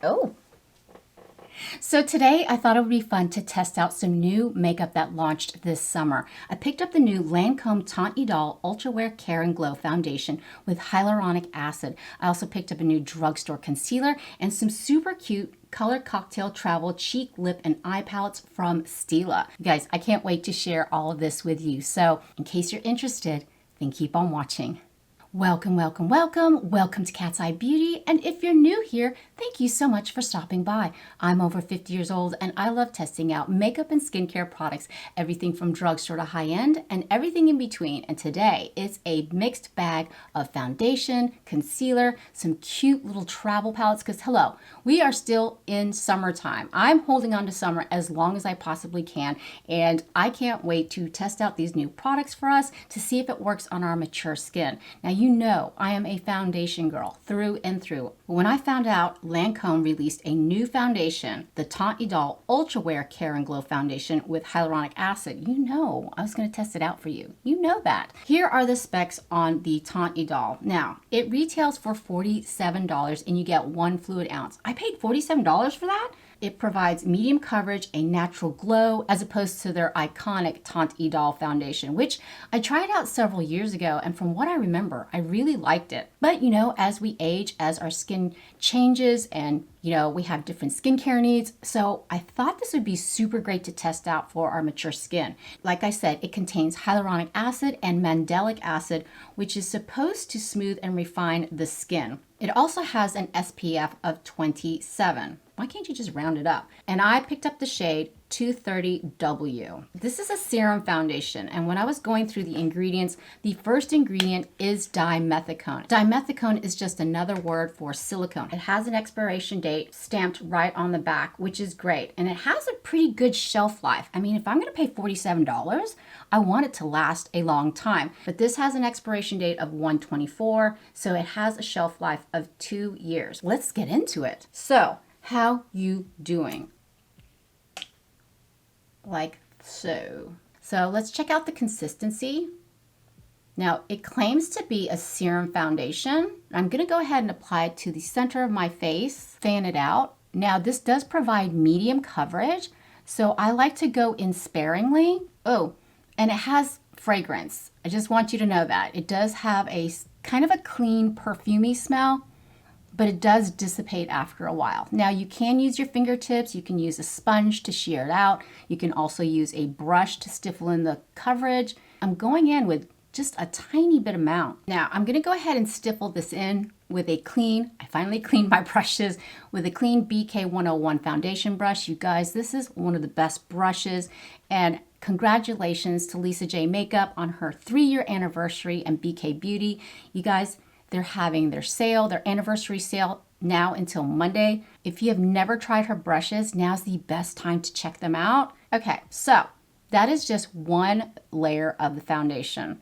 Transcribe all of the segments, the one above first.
Oh. So today I thought it would be fun to test out some new makeup that launched this summer. I picked up the new Lancome Teint Idole Ultra Wear Care and Glow Foundation with Hyaluronic Acid. I also picked up a new drugstore concealer and some super cute color cocktail travel cheek, lip, and eye palettes from Stila. Guys, I can't wait to share all of this with you. So in case you're interested, then keep on watching. Welcome, welcome, welcome. Welcome to Cat's Eye Beauty. And if you're new here, thank you so much for stopping by. I'm over 50 years old and I love testing out makeup and skincare products, everything from drugstore to high-end and everything in between. And today it's a mixed bag of foundation, concealer, some cute little travel palettes because hello, we are still in summertime. I'm holding on to summer as long as I possibly can. And I can't wait to test out these new products for us to see if it works on our mature skin. Now, you know I am a foundation girl through and through. When I found out Lancome released a new foundation, the Teint Idole Ultra Wear Care and Glow Foundation with Hyaluronic Acid, you know I was going to test it out for you. You know that. Here are the specs on the Teint Idole. Now, it retails for $47 and you get 1 fluid ounce. I paid $47 for that? It provides medium coverage, a natural glow, as opposed to their iconic Teint Idole foundation, which I tried out several years ago, and from what I remember, I really liked it. But you know, as we age, as our skin changes, and you know, we have different skincare needs, so I thought this would be super great to test out for our mature skin. Like I said, it contains hyaluronic acid and mandelic acid, which is supposed to smooth and refine the skin. It also has an SPF of 27. Why can't you just round it up? And I picked up the shade 230W. This is a serum foundation, and when I was going through the ingredients, the first ingredient is dimethicone. Dimethicone is just another word for silicone. It has an expiration date stamped right on the back, which is great, and it has a pretty good shelf life. I mean, if I'm gonna pay $47, I want it to last a long time, but this has an expiration date of 1/24, so it has a shelf life of 2 years. Let's get into it. So, how you doing? Like so. So let's check out the consistency. Now it claims to be a serum foundation. I'm gonna go ahead and apply it to the center of my face, fan it out. Now this does provide medium coverage, so I like to go in sparingly. Oh, and it has fragrance. I just want you to know that. It does have a kind of a clean, perfumey smell, but it does dissipate after a while. Now you can use your fingertips, you can use a sponge to shear it out. You can also use a brush to stiffen in the coverage. I'm going in with just a tiny bit amount. Now I'm gonna go ahead and stiffen this in with a clean, I finally cleaned my brushes, with a clean BK101 foundation brush. You guys, this is one of the best brushes, and congratulations to Lisa J Makeup on her 3-year anniversary and BK Beauty. You guys, they're having their sale, their anniversary sale now until Monday. If you have never tried her brushes, now's the best time to check them out. Okay, so that is just one layer of the foundation.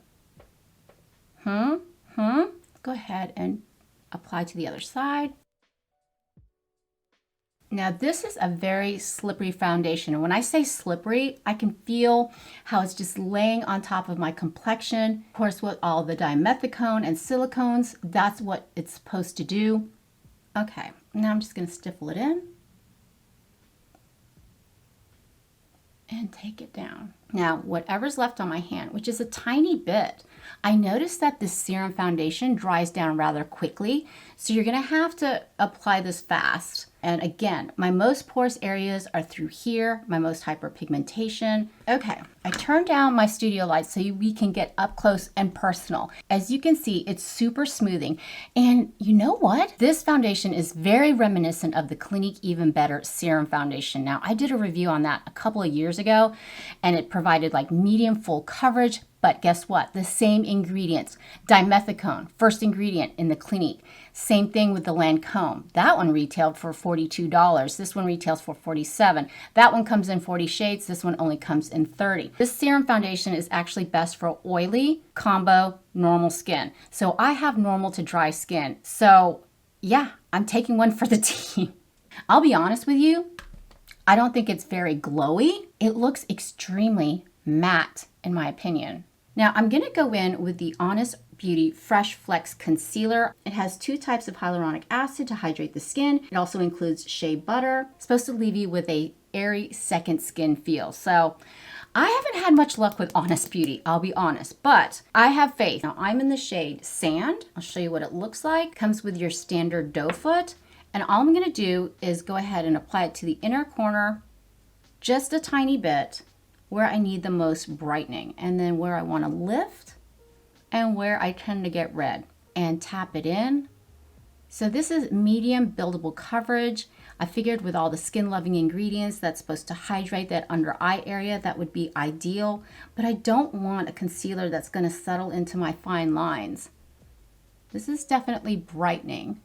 Go ahead and apply to the other side. Now this is a very slippery foundation, and when I say slippery, I can feel how it's just laying on top of my complexion. Of course, with all the dimethicone and silicones, that's what it's supposed to do. Okay, now I'm just gonna stiffen it in and take it down. Now, whatever's left on my hand, which is a tiny bit, I noticed that this serum foundation dries down rather quickly, so you're gonna have to apply this fast. And again, my most porous areas are through here, my most hyperpigmentation. Okay, I turned down my studio lights so we can get up close and personal. As you can see, it's super smoothing. And you know what? This foundation is very reminiscent of the Clinique Even Better Serum Foundation. Now, I did a review on that a couple of years ago, and it provided like medium full coverage, but guess what? The same ingredients. Dimethicone, first ingredient in the Clinique. Same thing with the Lancome. That one retailed for $42. This one retails for $47. That one comes in 40 shades. This one only comes in 30. This serum foundation is actually best for oily, combo, normal skin. So I have normal to dry skin. So yeah, I'm taking one for the team. I'll be honest with you, I don't think it's very glowy. It looks extremely matte in my opinion. Now I'm gonna go in with the Honest Beauty Fresh Flex Concealer. It has 2 types of hyaluronic acid to hydrate the skin. It also includes shea butter. It's supposed to leave you with a airy second skin feel. So I haven't had much luck with Honest Beauty, I'll be honest, but I have faith. Now I'm in the shade Sand. I'll show you what it looks like. Comes with your standard doe foot. And all I'm gonna do is go ahead and apply it to the inner corner, just a tiny bit, where I need the most brightening, and then where I wanna lift and where I tend to get red, and tap it in. So this is medium buildable coverage. I figured with all the skin loving ingredients that's supposed to hydrate that under eye area, that would be ideal, but I don't want a concealer that's gonna settle into my fine lines. This is definitely brightening.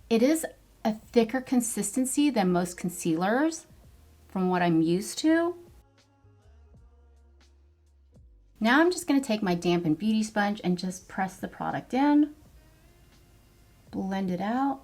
It is a thicker consistency than most concealers from what I'm used to. Now I'm just gonna take my dampened beauty sponge and just press the product in, blend it out.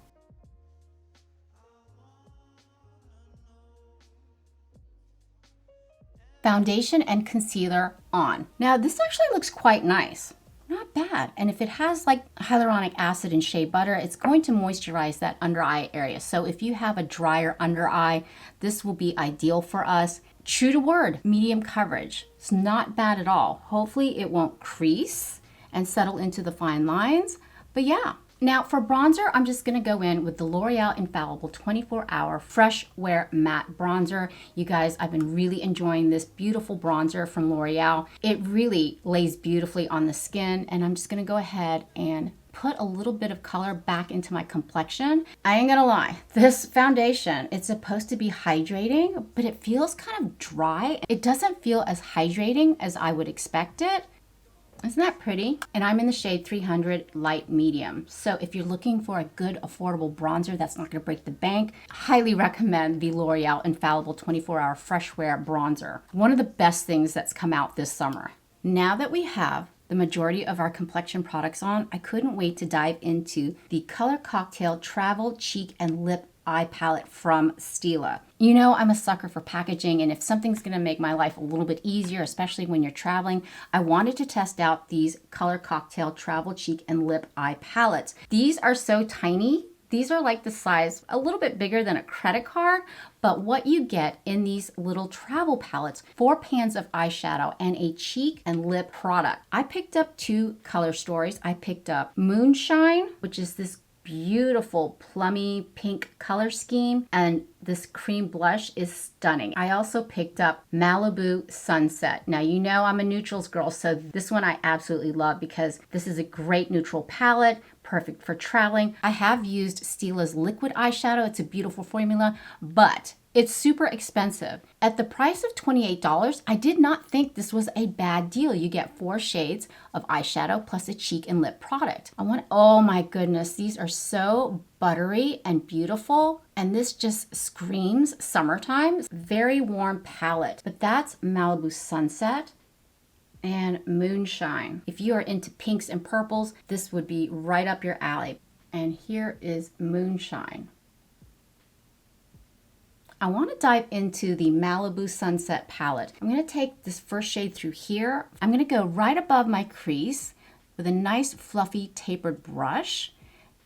Foundation and concealer on. Now this actually looks quite nice. Not bad. And if it has like hyaluronic acid and shea butter, it's going to moisturize that under eye area. So if you have a drier under eye, this will be ideal for us. True to word, medium coverage. It's not bad at all. Hopefully it won't crease and settle into the fine lines. But yeah. Now for bronzer, I'm just gonna go in with the L'Oreal Infallible 24-Hour Fresh Wear Matte Bronzer. You guys, I've been really enjoying this beautiful bronzer from L'Oreal. It really lays beautifully on the skin, and I'm just gonna go ahead and put a little bit of color back into my complexion. I ain't gonna lie, this foundation, it's supposed to be hydrating, but it feels kind of dry. It doesn't feel as hydrating as I would expect it. Isn't that pretty? And I'm in the shade 300 Light Medium. So if you're looking for a good affordable bronzer that's not gonna break the bank, highly recommend the L'Oreal Infallible 24-Hour Fresh Wear Bronzer. One of the best things that's come out this summer. Now that we have the majority of our complexion products on, I couldn't wait to dive into the Color Cocktail Travel Cheek and Lip Eye Palette from Stila. You know, I'm a sucker for packaging, and if something's gonna make my life a little bit easier, especially when you're traveling, I wanted to test out these Color Cocktail Travel Cheek and Lip Eye Palettes. These are so tiny. These are like the size, a little bit bigger than a credit card, but what you get in these little travel palettes, 4 pans of eyeshadow and a cheek and lip product. I picked up 2 color stories. I picked up Moonshine, which is this beautiful plummy pink color scheme, and this cream blush is stunning. I also picked up Malibu Sunset. Now you know I'm a neutrals girl, so this one I absolutely love because this is a great neutral palette, perfect for traveling. I have used Stila's liquid eyeshadow. It's a beautiful formula, but it's super expensive. At the price of $28, I did not think this was a bad deal. You get 4 shades of eyeshadow plus a cheek and lip product. Oh my goodness, these are so buttery and beautiful. And this just screams summertime. Very warm palette, but that's Malibu Sunset and Moonshine. If you are into pinks and purples, this would be right up your alley. And here is Moonshine. I want to dive into the Malibu Sunset palette. I'm going to take this first shade through here. I'm going to go right above my crease with a nice fluffy tapered brush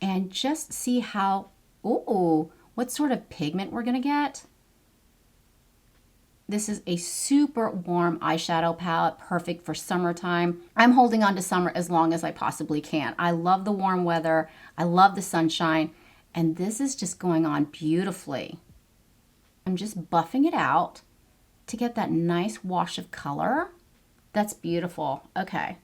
and just see how, what sort of pigment we're going to get. This is a super warm eyeshadow palette, perfect for summertime. I'm holding on to summer as long as I possibly can. I love the warm weather. I love the sunshine, and this is just going on beautifully. I'm just buffing it out to get that nice wash of color. That's beautiful. Okay.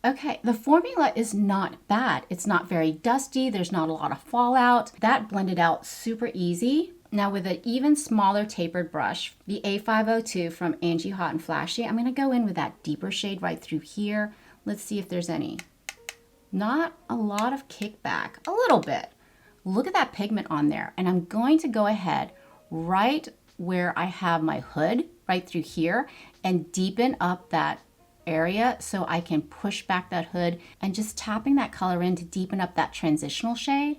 Okay, the formula is not bad. It's not very dusty. There's not a lot of fallout. That blended out super easy. Now with an even smaller tapered brush, the A502 from Angie Hot and Flashy, I'm gonna go in with that deeper shade right through here. Let's see if there's any. Not a lot of kickback, a little bit. Look at that pigment on there. And I'm going to go ahead right where I have my hood, right through here, and deepen up that area so I can push back that hood and just tapping that color in to deepen up that transitional shade.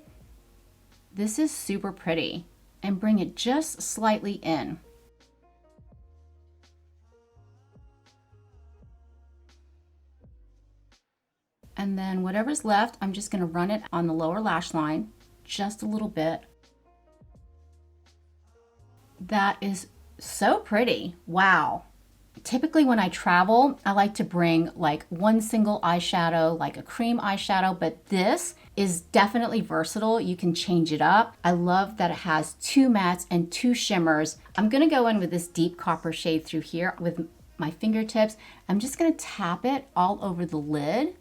This is super pretty. and bring it just slightly in. And then whatever's left, I'm just gonna run it on the lower lash line, just a little bit. That is so pretty, wow. Typically when I travel, I like to bring like one single eyeshadow, like a cream eyeshadow, but this is definitely versatile. You can change it up. I love that it has 2 mattes and 2 shimmers. I'm gonna go in with this deep copper shade through here with my fingertips. I'm just gonna tap it all over the lid.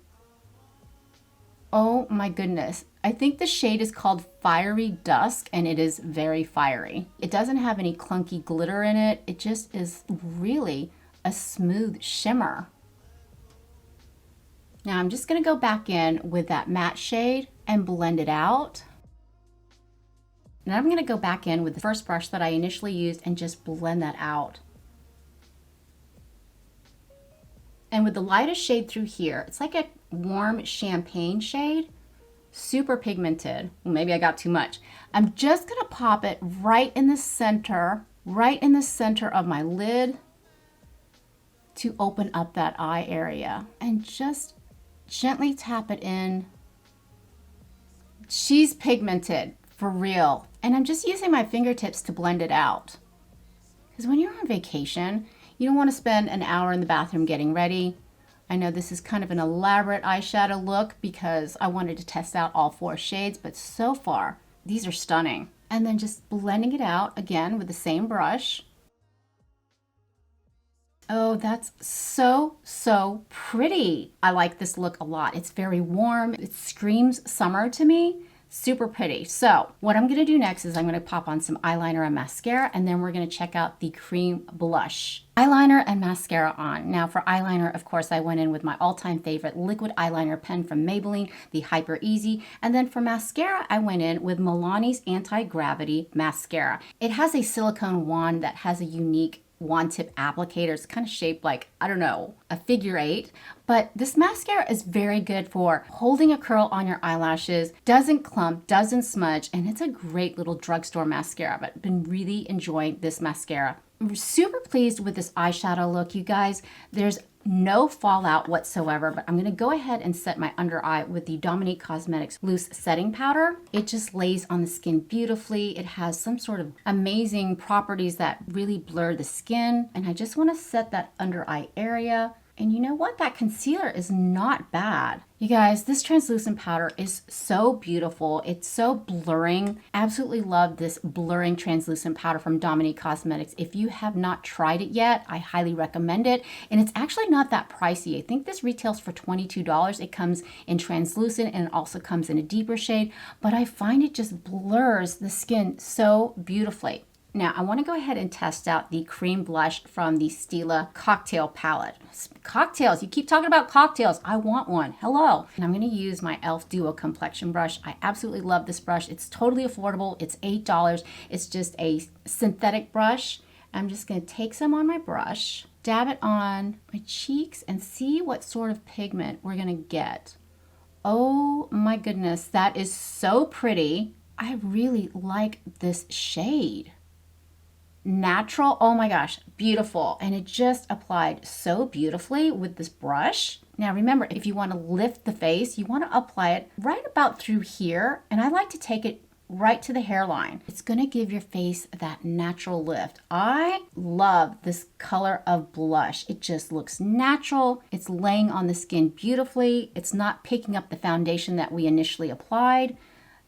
Oh my goodness. I think the shade is called Fiery Dusk, and it is very fiery. It doesn't have any clunky glitter in it. It just is really a smooth shimmer. Now I'm just gonna go back in with that matte shade and blend it out. Now I'm gonna go back in with the first brush that I initially used and just blend that out. And with the lightest shade through here, it's like a warm champagne shade, super pigmented. Well, maybe I got too much. I'm just gonna pop it right in the center of my lid to open up that eye area, and just gently tap it in. She's pigmented, for real. And I'm just using my fingertips to blend it out. Because when you're on vacation, you don't want to spend an hour in the bathroom getting ready. I know this is kind of an elaborate eyeshadow look because I wanted to test out all 4 shades, but so far, these are stunning. And then just blending it out again with the same brush. Oh, that's so pretty. I like this look a lot. It's very warm. It screams summer to me. Super pretty. So what I'm gonna do next is I'm gonna pop on some eyeliner and mascara, and then we're gonna check out the cream blush. Eyeliner and mascara on. Now for eyeliner, of course, I went in with my all-time favorite liquid eyeliner pen from Maybelline, the Hyper Easy. And then for mascara, I went in with Milani's Anti-Gravity Mascara. It has a silicone wand that has a unique wand tip applicator. It's kind of shaped like, I don't know, a figure 8, but this mascara is very good for holding a curl on your eyelashes, doesn't clump, doesn't smudge, and it's a great little drugstore mascara. But I've been really enjoying this mascara. I'm super pleased with this eyeshadow look, you guys. There's no fallout whatsoever, but I'm gonna go ahead and set my under eye with the Dominique Cosmetics Loose Setting Powder. It just lays on the skin beautifully. It has some sort of amazing properties that really blur the skin, and I just wanna set that under eye area. And you know what? That concealer is not bad. You guys, this translucent powder is so beautiful. It's so blurring. Absolutely love this blurring translucent powder from Dominique Cosmetics. If you have not tried it yet, I highly recommend it. And it's actually not that pricey. I think this retails for $22. It comes in translucent and it also comes in a deeper shade, but I find it just blurs the skin so beautifully. Now, I want to go ahead and test out the cream blush from the Stila cocktail palette. Cocktails, you keep talking about cocktails. I want one. Hello. And I'm going to use my e.l.f. Duo complexion brush. I absolutely love this brush. It's totally affordable. It's $8. It's just a synthetic brush. I'm just going to take some on my brush, dab it on my cheeks, and see what sort of pigment we're going to get. Oh my goodness, that is so pretty. I really like this shade. Natural, oh my gosh, beautiful. And it just applied so beautifully with this brush. Now remember, if you want to lift the face, you want to apply it right about through here. And I like to take it right to the hairline. It's going to give your face that natural lift. I love this color of blush. It just looks natural. It's laying on the skin beautifully. It's not picking up the foundation that we initially applied.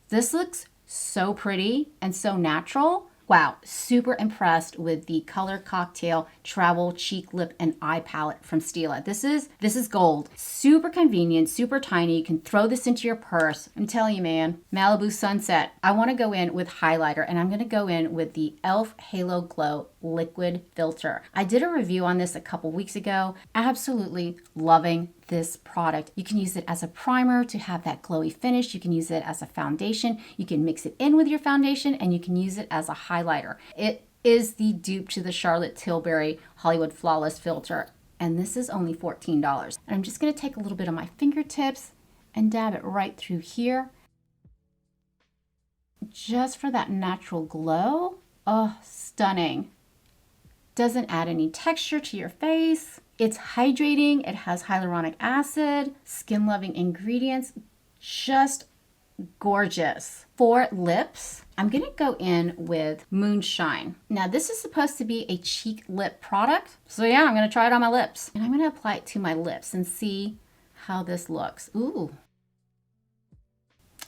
This looks so pretty and so natural. Wow, super impressed with the Color Cocktail Travel Cheek, Lip, and Eye Palette from Stila. This is gold. Super convenient, super tiny. You can throw this into your purse. I'm telling you, man. Malibu Sunset. I want to go in with highlighter, and I'm going to go in with the e.l.f. Halo Glow Liquid Filter. I did a review on this a couple weeks ago. Absolutely loving this product. You can use it as a primer to have that glowy finish. You can use it as a foundation. You can mix it in with your foundation, and you can use it as a highlighter. It is the dupe to the Charlotte Tilbury Hollywood Flawless Filter, and this is only $14. And I'm just going to take a little bit of my fingertips and dab it right through here. just for that natural glow. Oh, stunning. Doesn't add any texture to your face. It's hydrating. It has hyaluronic acid, skin-loving ingredients. Just gorgeous. For lips, I'm gonna go in with Moonshine. Now this is supposed to be a cheek lip product. So yeah, I'm gonna try it on my lips. And I'm gonna apply it to my lips and see how this looks. Ooh.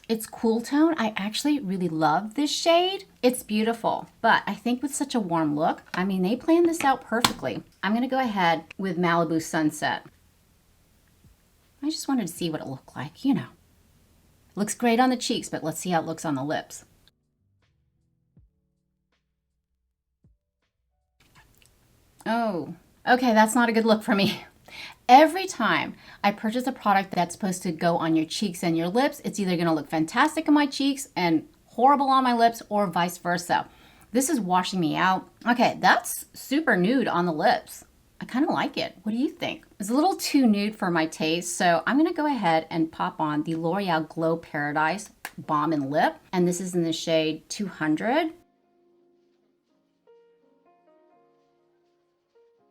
It's cool tone. I actually really love this shade. It's beautiful, but I think with such a warm look, I mean, they planned this out perfectly. I'm gonna go ahead with Malibu Sunset. I just wanted to see what it looked like, you know. Looks great on the cheeks, but let's see how it looks on the lips. Oh, okay, that's not a good look for me. Every time I purchase a product that's supposed to go on your cheeks and your lips, it's either gonna look fantastic on my cheeks and horrible on my lips or vice versa. This is washing me out. Okay, that's super nude on the lips. I kind of like it. What do you think? It's a little too nude for my taste, so I'm gonna go ahead and pop on the L'Oreal Glow Paradise Balm and Lip, and this is in the shade 200.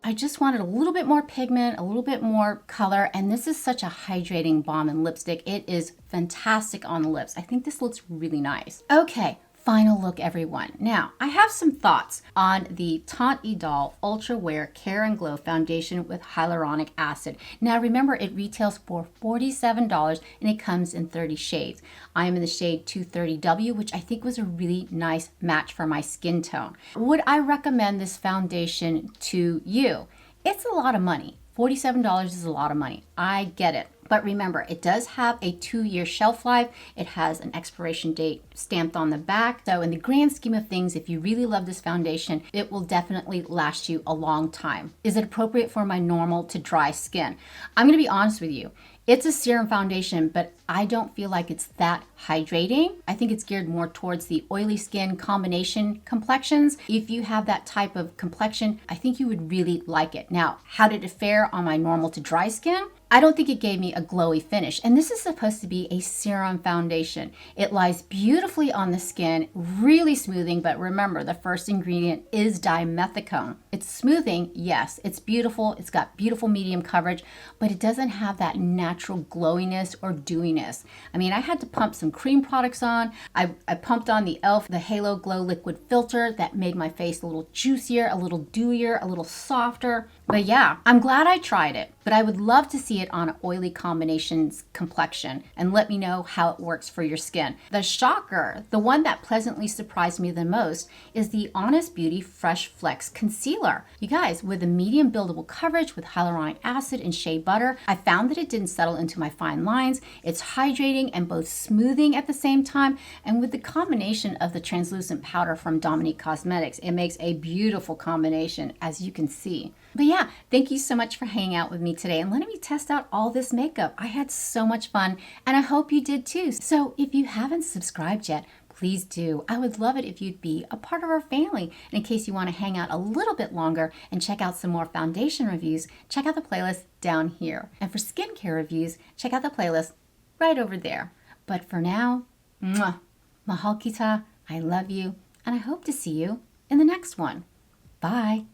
I just wanted a little bit more pigment, a little bit more color, and this is such a hydrating balm and lipstick. It is fantastic on the lips. I think this looks really nice. Okay, final look, everyone. Now, I have some thoughts on the Teint Idole Ultra Wear Care and Glow Foundation with Hyaluronic Acid. Now, remember, it retails for $47 and it comes in 30 shades. I am in the shade 230W, which I think was a really nice match for my skin tone. Would I recommend this foundation to you? It's a lot of money. $47 is a lot of money. I get it. But remember, it does have a 2-year shelf life. It has an expiration date stamped on the back. So in the grand scheme of things, if you really love this foundation, it will definitely last you a long time. Is it appropriate for my normal to dry skin? I'm gonna be honest with you. It's a serum foundation, but I don't feel like it's that hydrating. I think it's geared more towards the oily skin combination complexions. If you have that type of complexion, I think you would really like it. Now, how did it fare on my normal to dry skin? I don't think it gave me a glowy finish. And this is supposed to be a serum foundation. It lies beautifully on the skin, really smoothing, but remember, the first ingredient is dimethicone. It's smoothing, yes, it's beautiful, it's got beautiful medium coverage, but it doesn't have that natural glowiness or dewiness. I mean, I had to pump some cream products on. I pumped on the e.l.f. the Halo Glow Liquid Filter that made my face a little juicier, a little dewier, a little softer. But yeah, I'm glad I tried it, but I would love to see it on an oily combinations complexion and let me know how it works for your skin. The shocker, the one that pleasantly surprised me the most, is the Honest Beauty Fresh Flex Concealer. You guys, with a medium buildable coverage with hyaluronic acid and shea butter, I found that it didn't settle into my fine lines. It's hydrating and both smoothing at the same time, and with the combination of the translucent powder from Dominique Cosmetics, it makes a beautiful combination, as you can see. But yeah, thank you so much for hanging out with me today and letting me test out all this makeup. I had so much fun and I hope you did too. So if you haven't subscribed yet, please do. I would love it if you'd be a part of our family. And in case you want to hang out a little bit longer and check out some more foundation reviews, check out the playlist down here. And for skincare reviews, check out the playlist right over there. But for now, mwah, mahal kita, I love you, and I hope to see you in the next one. Bye.